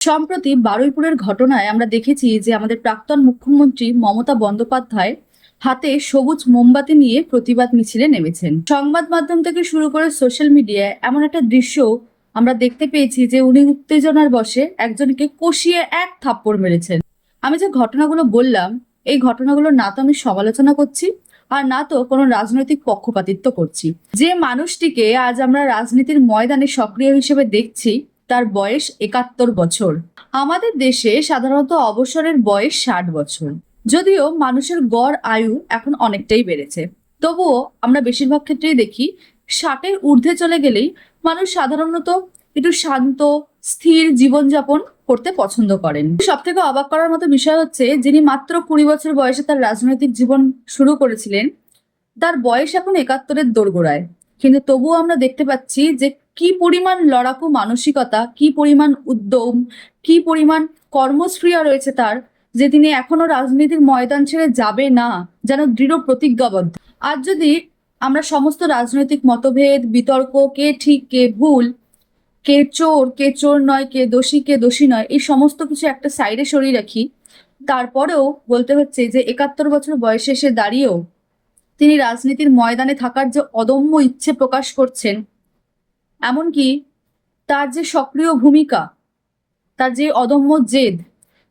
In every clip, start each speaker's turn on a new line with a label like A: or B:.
A: সম্প্রতি বারুইপুরের ঘটনায় আমরা দেখেছি যে আমাদের প্রাক্তন মুখ্যমন্ত্রী মমতা বন্দ্যোপাধ্যায় হাতে সবুজ মোমবাতি নিয়ে প্রতিবাদ মিছিলে নেমেছেন। সংবাদ মাধ্যম থেকে শুরু করে সোশ্যাল মিডিয়ায় এমন একটা দৃশ্য আমরা দেখতে পেয়েছি যে উনি উত্তেজনার বশে একজনকে কষিয়ে এক থাপ্পড় মেরেছেন। আমি যে ঘটনাগুলো বললাম, এই ঘটনাগুলো না তো আমি সমালোচনা করছি, আর না তো কোনো রাজনৈতিক পক্ষপাতিত্ব করছি। যে মানুষটিকে আজ আমরা রাজনীতির ময়দানে সক্রিয় হিসেবে দেখছি, তার বয়স ৭১ বছর। আমাদের দেশে সাধারণত অবসরের বয়স ৬০ বছর। যদিও মানুষের গড় আয়ু এখন অনেকটাই বেড়েছে, তবুও আমরা বেশিরভাগ ক্ষেত্রেই দেখি ৬০-এর ঊর্ধ্বে চলে গেলেই মানুষ সাধারণত একটু শান্ত স্থির জীবনযাপন করতে পছন্দ করেন। সব থেকে অবাক করার মতো বিষয় হচ্ছে, যিনি মাত্র ২০ বছর বয়সে তার রাজনৈতিক জীবন শুরু করেছিলেন, তার বয়স এখন ৭১-এর দোরগোড়ায়। কিন্তু তবুও আমরা দেখতে পাচ্ছি যে কি পরিমাণ লড়াকু মানসিকতা, কি পরিমাণ উদ্যম, কি পরিমাণ কর্মস্পৃহা রয়েছে তার, যে তিনি এখনো রাজনীতির ময়দান ছেড়ে যাবে না, যেন দৃঢ় প্রতিজ্ঞাবদ্ধ। আজ যদি আমরা সমস্ত রাজনৈতিক মতভেদ, বিতর্ক, কে ঠিক কে ভুল, কে চোর নয়, কে দোষী নয়, এই সমস্ত কিছু একটা সাইডে সরিয়ে রাখি, তারপরেও বলতে হচ্ছে যে ৭১ বছর বয়সে এসে দাঁড়িয়েও তিনি রাজনীতির ময়দানে থাকার যে অদম্য ইচ্ছে প্রকাশ করছেন, এমনকি তার যে সক্রিয় ভূমিকা, তার যে অদম্য জেদ,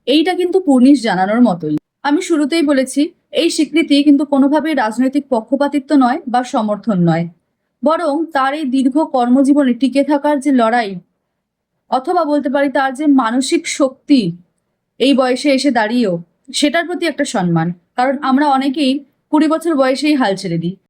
A: এইটা কিন্তু পুলিশ জানানোর মতোই। আমি শুরুতেই বলেছি, এই স্বীকৃতি কিন্তু কোনোভাবেই রাজনৈতিক পক্ষপাতিত্ব নয় বা সমর্থন নয়, বরং তার এই দীর্ঘ কর্মজীবনে টিকে থাকার যে লড়াই, অথবা বলতে পারি তার যে মানসিক শক্তি, এই বয়সে এসে দাঁড়িয়েও, সেটার প্রতি একটা সম্মান। কারণ আমরা অনেকেই ২০ বছর বয়সেই হাল ছেড়ে দিই।